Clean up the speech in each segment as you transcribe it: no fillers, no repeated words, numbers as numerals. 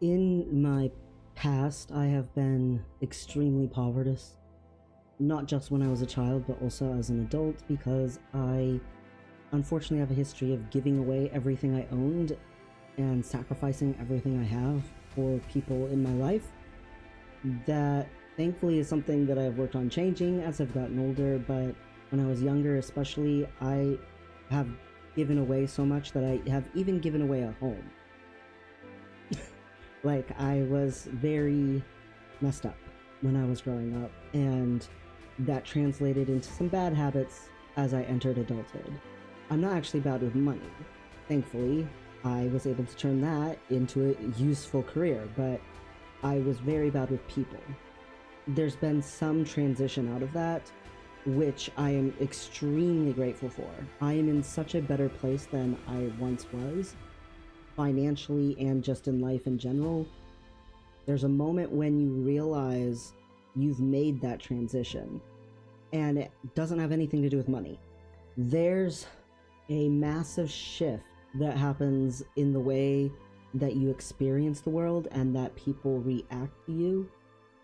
In my past, I have been extremely povertous. Not just when I was a child, but also as an adult, because I unfortunately have a history of giving away everything I owned and sacrificing everything I have for people in my life. That thankfully is something that I've worked on changing as I've gotten older, but when I was younger, especially, I have given away so much that I have even given away a home. Like, I was very messed up when I was growing up, and that translated into some bad habits as I entered adulthood. I'm not actually bad with money. Thankfully, I was able to turn that into a useful career, but I was very bad with people. There's been some transition out of that, which I am extremely grateful for. I am in such a better place than I once was, financially and just in life in general. There's a moment when you realize you've made that transition, and it doesn't have anything to do with money. There's a massive shift that happens in the way that you experience the world and that people react to you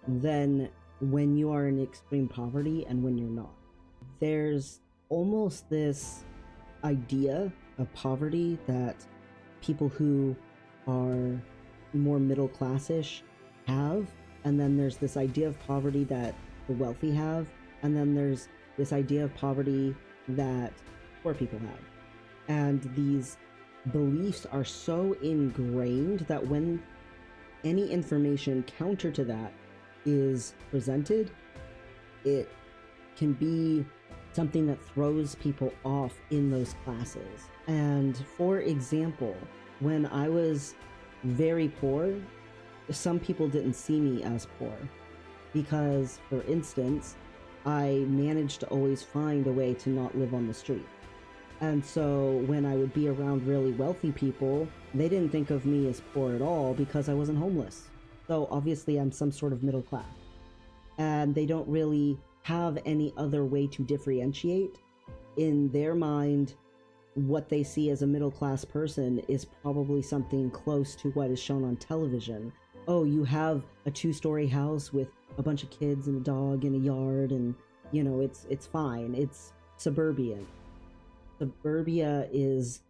than when you are in extreme poverty and when you're not. There's almost this idea of poverty that people who are more middle classish have, and then there's this idea of poverty that the wealthy have, and then there's this idea of poverty that poor people have. And these beliefs are so ingrained that when any information counter to that is presented, it can be something that throws people off in those classes. And for example, when I was very poor, some people didn't see me as poor because, for instance, I managed to always find a way to not live on the street. And so when I would be around really wealthy people, they didn't think of me as poor at all because I wasn't homeless. So obviously I'm some sort of middle class. And they don't really have any other way to differentiate. In their mind, what they see as a middle class person is probably something close to what is shown on television. Oh, you have a 2-story house with a bunch of kids and a dog and a yard, and you know, it's fine. It's suburban. Suburbia is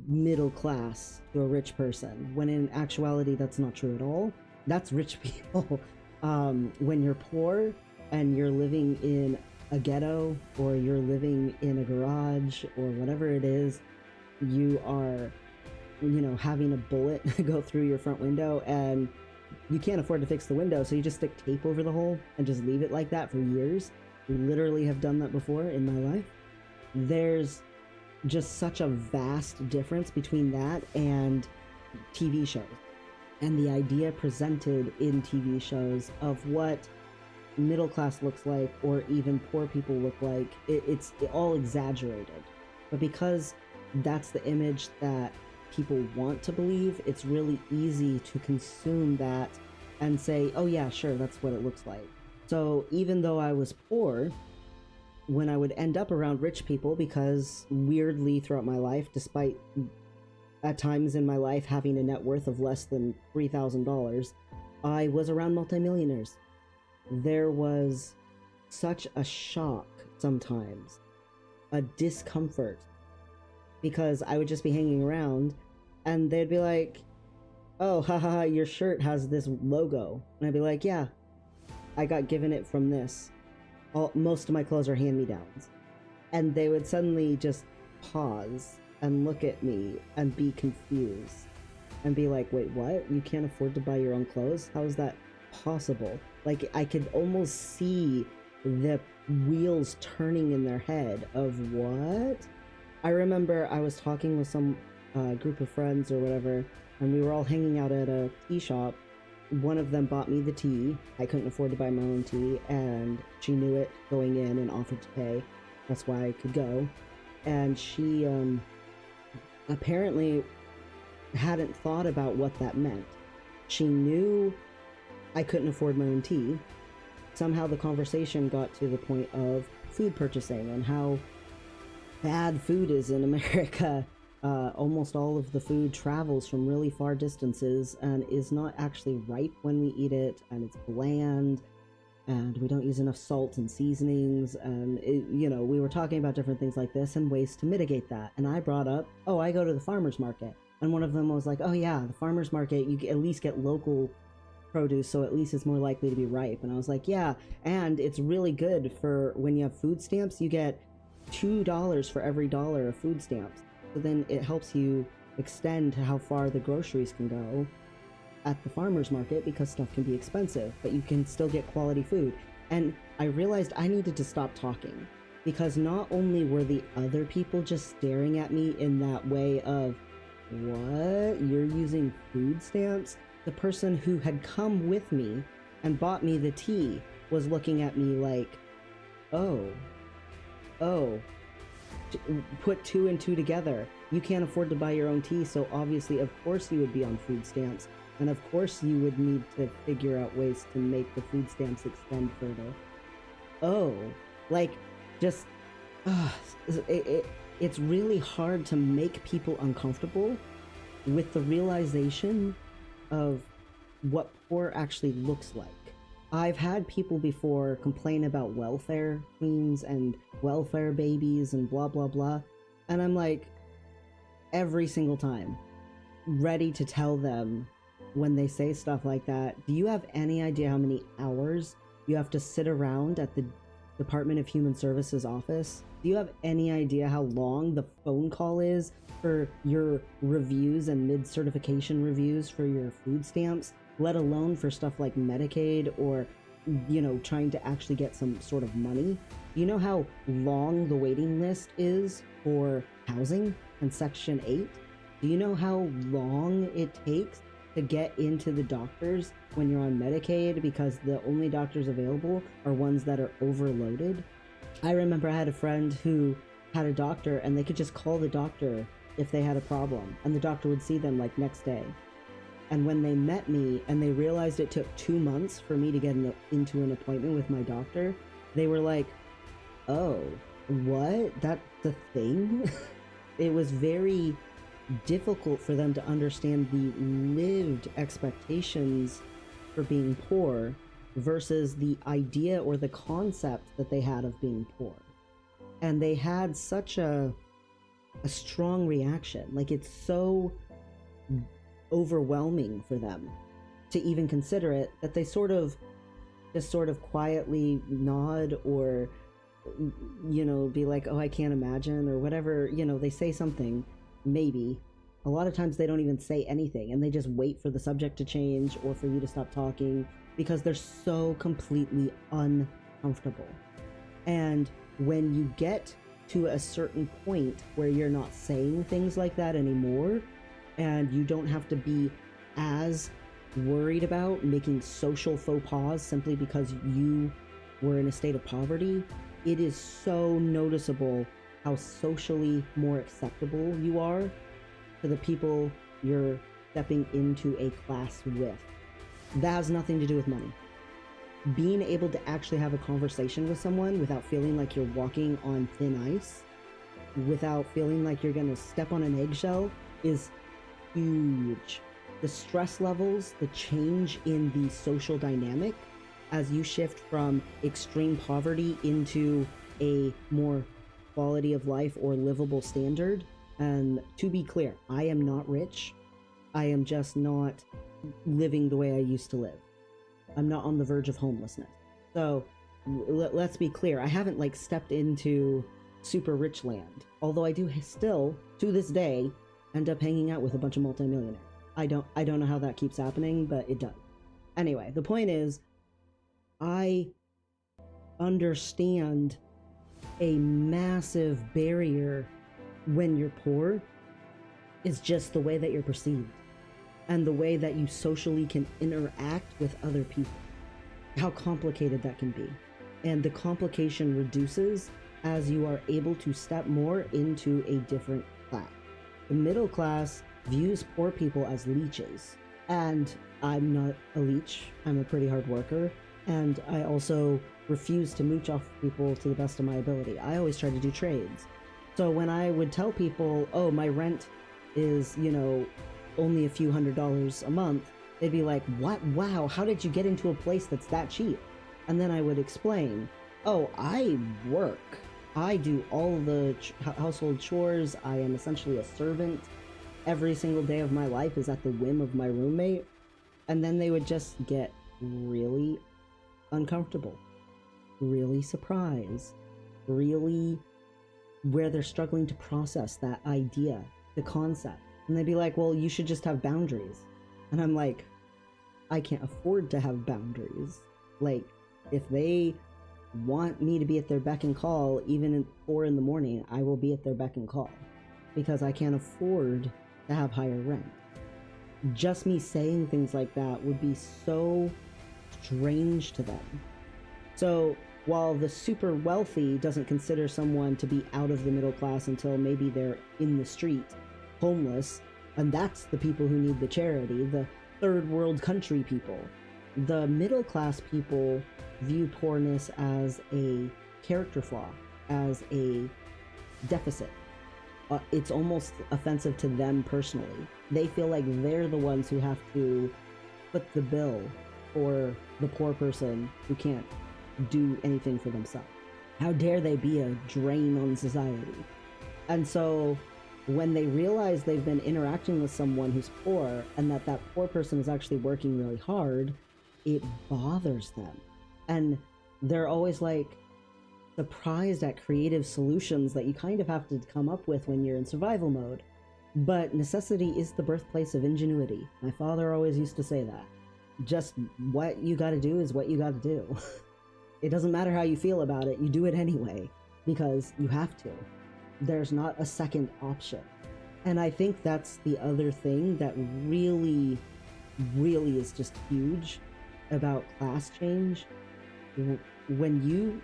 middle class to a rich person, when in actuality that's not true at all. That's rich people. When you're poor and you're living in a ghetto, or you're living in a garage, or whatever it is, you are, you know, having a bullet go through your front window, and you can't afford to fix the window, so you just stick tape over the hole and just leave it like that for years. We literally have done that before in my life. There's just such a vast difference between that and TV shows, and the idea presented in TV shows of what middle class looks like, or even poor people look like. It's all exaggerated, but because that's the image that people want to believe, it's really easy to consume that and say, oh yeah, sure, that's what it looks like. So even though I was poor, when I would end up around rich people, because weirdly throughout my life, despite at times in my life having a net worth of less than $3,000, I was around multimillionaires. There was such a shock sometimes, a discomfort, because I would just be hanging around and they'd be like, oh, haha, your shirt has this logo. And I'd be like, yeah, I got given it from this. Most of my clothes are hand-me-downs. And they would suddenly just pause and look at me and be confused and be like, wait, what? You can't afford to buy your own clothes? How is that possible? Like, I could almost see the wheels turning in their head of what? I remember I was talking with some group of friends or whatever, and we were all hanging out at a tea shop. One of them bought me the tea. I couldn't afford to buy my own tea, and she knew it going in and offered to pay. That's why I could go. And she apparently hadn't thought about what that meant. She knew I couldn't afford my own tea. Somehow the conversation got to the point of food purchasing and how bad food is in America Almost all of the food travels from really far distances and is not actually ripe when we eat it, and it's bland, and we don't use enough salt and seasonings, and we were talking about different things like this and ways to mitigate that. And I brought up, oh, I go to the farmer's market, and one of them was like, oh yeah, the farmer's market, you at least get local produce, so at least it's more likely to be ripe. And I was like, yeah, and it's really good for when you have food stamps. You get $2 for every dollar of food stamps, so then it helps you extend to how far the groceries can go at the farmer's market, because stuff can be expensive, but you can still get quality food. And I realized I needed to stop talking, because not only were the other people just staring at me in that way of, what? You're using food stamps? The person who had come with me and bought me the tea was looking at me like, oh, put two and two together. You can't afford to buy your own tea, so obviously, of course, you would be on food stamps. And of course, you would need to figure out ways to make the food stamps extend further. Oh, like, just, it's really hard to make people uncomfortable with the realization of what poor actually looks like. I've had people before complain about welfare queens and welfare babies and blah blah blah, and I'm like, every single time, ready to tell them when they say stuff like that, do you have any idea how many hours you have to sit around at the Department of Human Services office? Do you have any idea how long the phone call is for your reviews and mid-certification reviews for your food stamps, let alone for stuff like Medicaid or, trying to actually get some sort of money? Do you know how long the waiting list is for housing and Section 8? Do you know how long it takes to get into the doctors when you're on Medicaid, because the only doctors available are ones that are overloaded? I remember I had a friend who had a doctor, and they could just call the doctor if they had a problem, and the doctor would see them like next day. And when they met me and they realized it took 2 months for me to get into an appointment with my doctor, they were like, oh, what? That's the thing? It was very difficult for them to understand the lived expectations for being poor versus the idea or the concept that they had of being poor. And they had such a strong reaction. Like, it's so overwhelming for them to even consider it, that they just quietly nod or be like, oh, I can't imagine, or whatever. They say something, maybe. A lot of times they don't even say anything, and they just wait for the subject to change or for you to stop talking, because they're so completely uncomfortable. And when you get to a certain point where you're not saying things like that anymore, and you don't have to be as worried about making social faux pas simply because you were in a state of poverty, it is so noticeable how socially more acceptable you are to the people you're stepping into a class with. That has nothing to do with money. Being able to actually have a conversation with someone without feeling like you're walking on thin ice, without feeling like you're going to step on an eggshell, is huge. The stress levels, the change in the social dynamic as you shift from extreme poverty into a more quality of life or livable standard. And to be clear, I am not rich. I am just not living the way I used to live. I'm not on the verge of homelessness. So let's be clear. I haven't stepped into super rich land, although I do still, to this day, end up hanging out with a bunch of multimillionaires. I don't know how that keeps happening, but it does. Anyway, the point is, I understand a massive barrier when you're poor is just the way that you're perceived and the way that you socially can interact with other people. How complicated that can be. And the complication reduces as you are able to step more into a different class. The middle class views poor people as leeches. And I'm not a leech. I'm a pretty hard worker. And I also refuse to mooch off people to the best of my ability. I always try to do trades. So when I would tell people, oh, my rent is, only a few $100s a month, they'd be like, what? Wow, how did you get into a place that's that cheap? And then I would explain, oh, I work. I do all the household chores. I am essentially a servant. Every single day of my life is at the whim of my roommate. And then they would just get really uncomfortable, really surprised, really where they're struggling to process that idea, the concept. And they'd be like, well, you should just have boundaries. And I'm like, I can't afford to have boundaries. Like, if they want me to be at their beck and call, even at 4 in the morning, I will be at their beck and call because I can't afford to have higher rent. Just me saying things like that would be so strange to them. So while the super wealthy doesn't consider someone to be out of the middle class until maybe they're in the street, homeless, and that's the people who need the charity, the third world country people. The middle class people view poorness as a character flaw, as a deficit. It's almost offensive to them personally. They feel like they're the ones who have to foot the bill for the poor person who can't do anything for themselves. How dare they be a drain on society? And so when they realize they've been interacting with someone who's poor and that poor person is actually working really hard, it bothers them. And they're always like surprised at creative solutions that you kind of have to come up with when you're in survival mode. But necessity is the birthplace of ingenuity. My father always used to say that. Just what you gotta do is what you gotta do. It doesn't matter how you feel about it, you do it anyway, because you have to. There's not a second option. And I think that's the other thing that really, really is just huge about class change. When you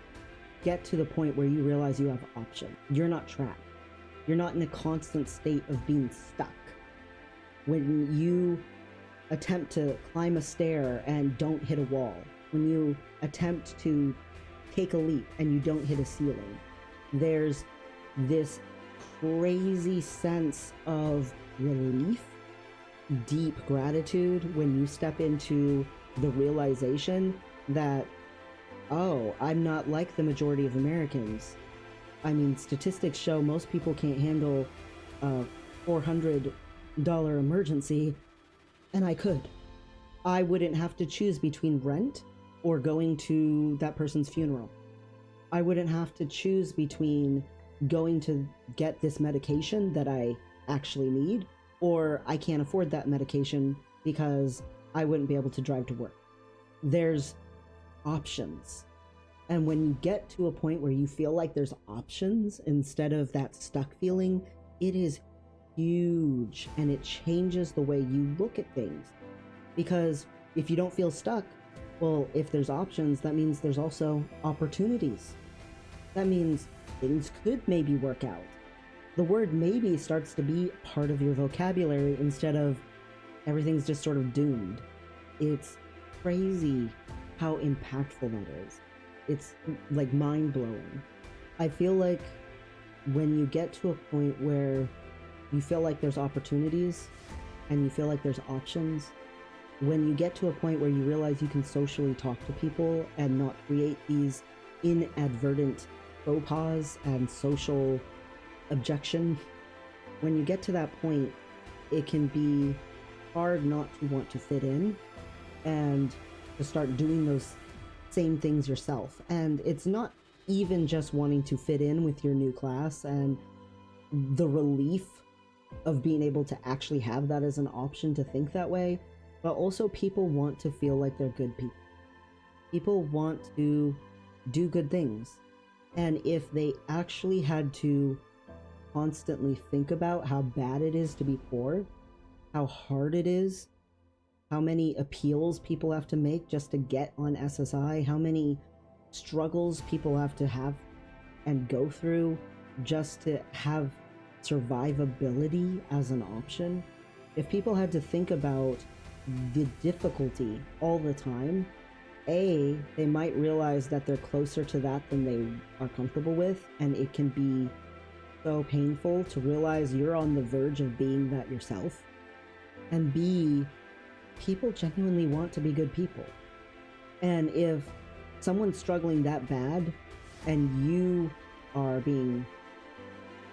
get to the point where you realize you have options, you're not trapped. You're not in a constant state of being stuck. When you attempt to climb a stair and don't hit a wall, when you attempt to take a leap and you don't hit a ceiling, there's this crazy sense of relief, deep gratitude when you step into the realization that, oh, I'm not like the majority of Americans. I mean, statistics show most people can't handle a $400 emergency, and I could. I wouldn't have to choose between rent or going to that person's funeral. I wouldn't have to choose between going to get this medication that I actually need, or I can't afford that medication because I wouldn't be able to drive to work. There's options. And when you get to a point where you feel like there's options instead of that stuck feeling, it is huge, and it changes the way you look at things. Because if you don't feel stuck, well, if there's options, that means there's also opportunities. That means things could maybe work out. The word maybe starts to be part of your vocabulary instead of everything's just sort of doomed. It's crazy how impactful that is. It's like mind-blowing. I feel like when you get to a point where you feel like there's opportunities and you feel like there's options, when you get to a point where you realize you can socially talk to people and not create these inadvertent faux pas and social objection, when you get to that point, it can be hard not to want to fit in and to start doing those same things yourself. And it's not even just wanting to fit in with your new class and the relief of being able to actually have that as an option to think that way, but also people want to feel like they're good people. People want to do good things. And if they actually had to constantly think about how bad it is to be poor, how hard it is, how many appeals people have to make just to get on SSI, how many struggles people have and go through just to have survivability as an option. If people had to think about the difficulty all the time, they might realize that they're closer to that than they are comfortable with, and it can be so painful to realize you're on the verge of being that yourself. And B, people genuinely want to be good people. And if someone's struggling that bad and you are being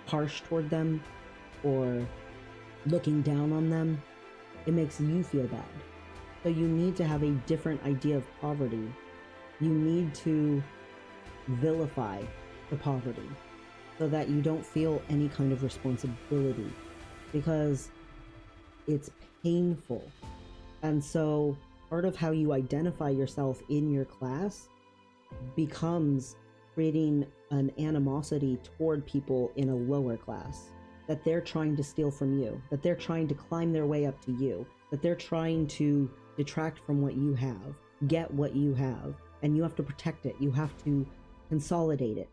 harsh toward them or looking down on them, it makes you feel bad. So you need to have a different idea of poverty. You need to vilify the poverty so that you don't feel any kind of responsibility, because it's painful. And so part of how you identify yourself in your class becomes creating an animosity toward people in a lower class, that they're trying to steal from you, that they're trying to climb their way up to you, that they're trying to detract from what you have, get what you have, and you have to protect it. You have to consolidate it.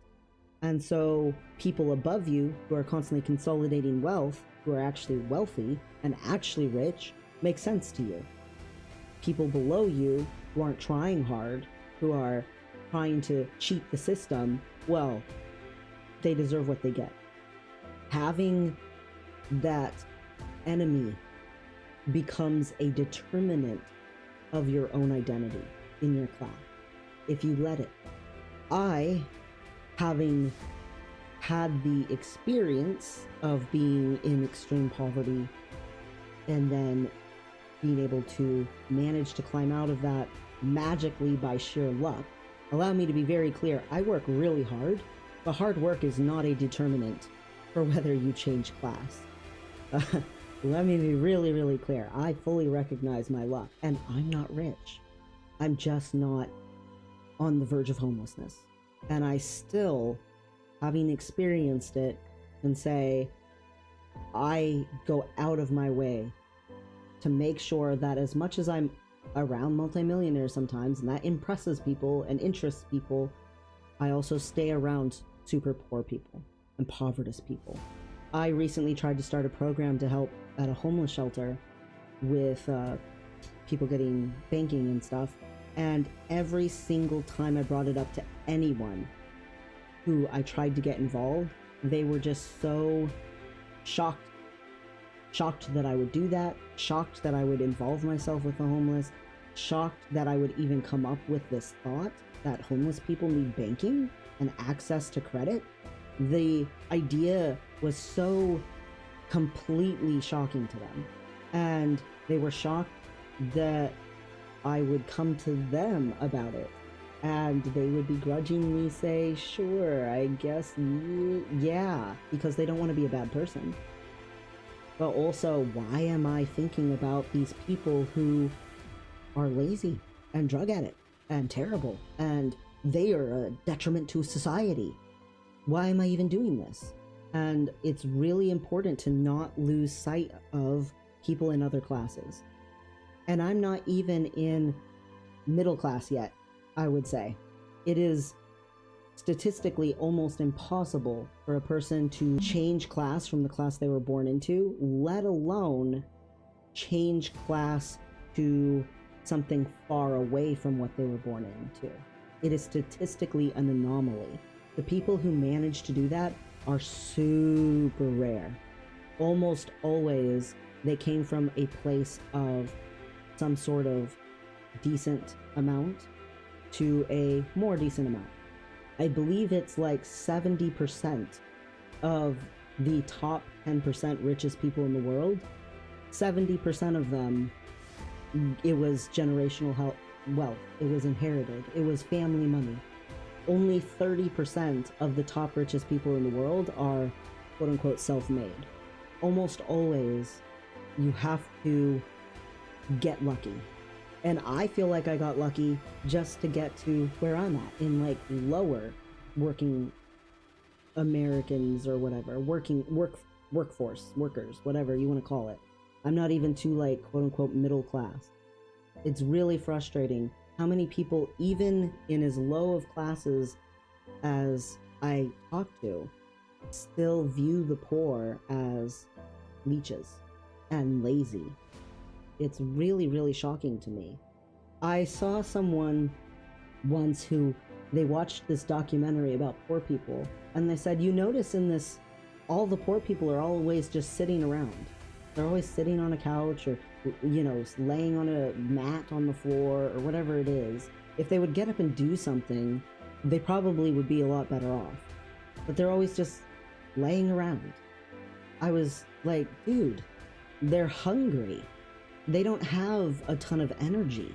And so people above you who are constantly consolidating wealth, who are actually wealthy and actually rich, make sense to you. People below you who aren't trying hard, who are trying to cheat the system, well, they deserve what they get. Having that enemy becomes a determinant of your own identity in your class, if you let it. I, having had the experience of being in extreme poverty and then being able to manage to climb out of that magically by sheer luck, allow me to be very clear, I work really hard, but hard work is not a determinant for whether you change class. Let me be really, really clear. I fully recognize my luck, and I'm not rich. I'm just not on the verge of homelessness. And I still, having experienced it, can say I go out of my way to make sure that as much as I'm around multimillionaires sometimes, and that impresses people and interests people, I also stay around super poor people and impoverished people. I recently tried to start a program to help at a homeless shelter with people getting banking and stuff, and every single time I brought it up to anyone who I tried to get involved, they were just so shocked that I would do that, shocked that I would involve myself with the homeless, shocked that I would even come up with this thought that homeless people need banking and access to credit. The idea was so completely shocking to them, and they were shocked that I would come to them about it, and they would begrudgingly say, sure, I guess, yeah, because they don't want to be a bad person. But also, why am I thinking about these people who are lazy and drug addict and terrible, and they are a detriment to society? Why am I even doing this? And it's really important to not lose sight of people in other classes. And I'm not even in middle class yet, I would say. It is statistically almost impossible for a person to change class from the class they were born into, let alone change class to something far away from what they were born into. It is statistically an anomaly. The people who manage to do that are super rare. Almost always, they came from a place of some sort of decent amount to a more decent amount. I believe it's like 70% of the top 10% richest people in the world, 70% of them, it was generational wealth. It was inherited. It was family money. Only 30% of the top richest people in the world are quote unquote self-made. Almost always, you have to get lucky. And I feel like I got lucky just to get to where I'm at, in like lower working Americans or whatever, workforce, workers, whatever you want to call it. I'm not even too like quote unquote middle class. It's really frustrating how many people, even in as low of classes as I talk to, still view the poor as leeches and lazy. It's really, really shocking to me. I saw someone once who, they watched this documentary about poor people, and they said, you notice in this all the poor people are always just sitting around. They're always sitting on a couch or, laying on a mat on the floor or whatever it is. If they would get up and do something, they probably would be a lot better off. But they're always just laying around. I was like, dude, they're hungry. They don't have a ton of energy.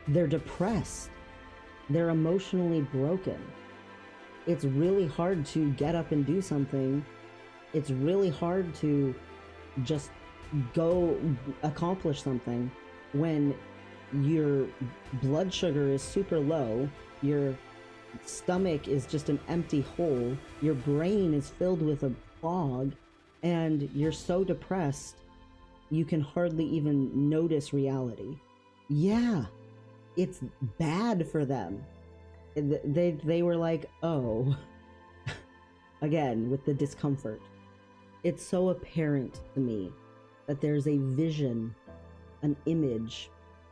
They're depressed. They're emotionally broken. It's really hard to get up and do something. It's really hard to just go accomplish something when your blood sugar is super low, your stomach is just an empty hole, your brain is filled with a fog, and you're so depressed you can hardly even notice reality. Yeah, it's bad for them. They were like, oh, again, with the discomfort. It's so apparent to me that there's a vision, an image,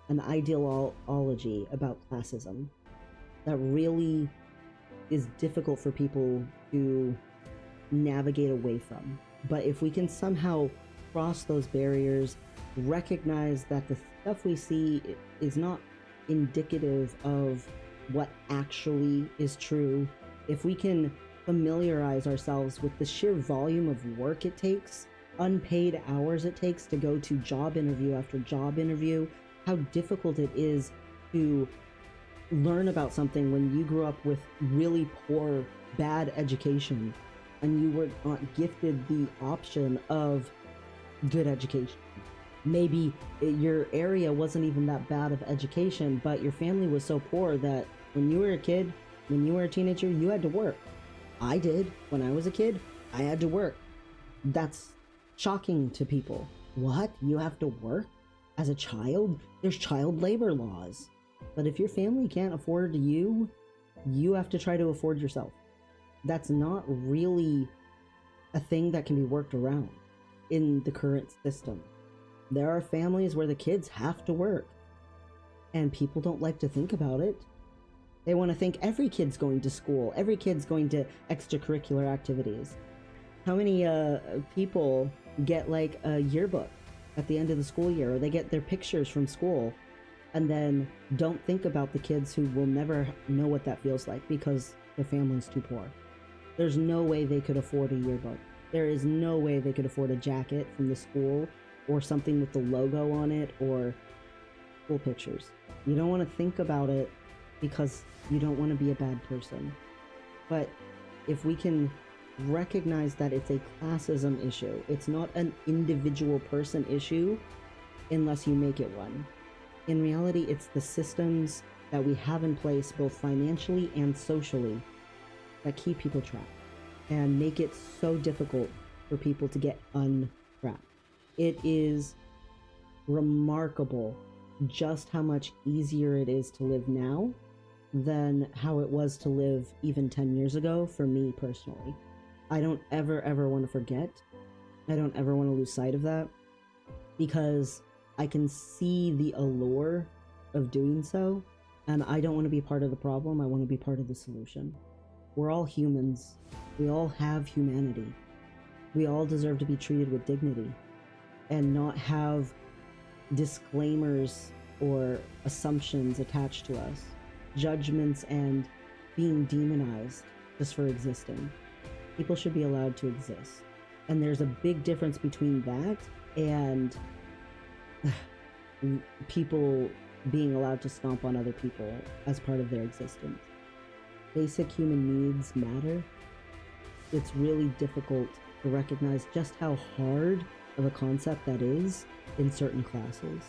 an ideology about classism that really is difficult for people to navigate away from. But if we can somehow cross those barriers, recognize that the stuff we see is not indicative of what actually is true, if we can familiarize ourselves with the sheer volume of work it takes, unpaid hours it takes to go to job interview after job interview, how difficult it is to learn about something when you grew up with really poor, bad education and you were not gifted the option of good education. Maybe your area wasn't even that bad of education, but your family was so poor that when you were a kid, when you were a teenager, you had to work. I did. When I was a kid, I had to work. That's shocking to people. What? You have to work as a child? There's child labor laws. But if your family can't afford you, you have to try to afford yourself. That's not really a thing that can be worked around in the current system. There are families where the kids have to work, and people don't like to think about it. They want to think every kid's going to school, every kid's going to extracurricular activities. How many people get like a yearbook at the end of the school year, or they get their pictures from school and then don't think about the kids who will never know what that feels like because their family's too poor. There's no way they could afford a yearbook. There is no way they could afford a jacket from the school or something with the logo on it or school pictures. You don't want to think about it because you don't want to be a bad person. But if we can recognize that it's a classism issue, it's not an individual person issue unless you make it one. In reality, it's the systems that we have in place, both financially and socially, that keep people trapped and make it so difficult for people to get untrapped. It is remarkable just how much easier it is to live now than how it was to live even 10 years ago for me personally. I don't ever want to forget. I don't ever want to lose sight of that because I can see the allure of doing so, and I don't want to be part of the problem. I want to be part of the solution. We're all humans. We all have humanity. We all deserve to be treated with dignity and not have disclaimers or assumptions attached to us, judgments, and being demonized just for existing. People should be allowed to exist. And there's a big difference between that and people being allowed to stomp on other people as part of their existence. Basic human needs matter. It's really difficult to recognize just how hard of a concept that is in certain classes.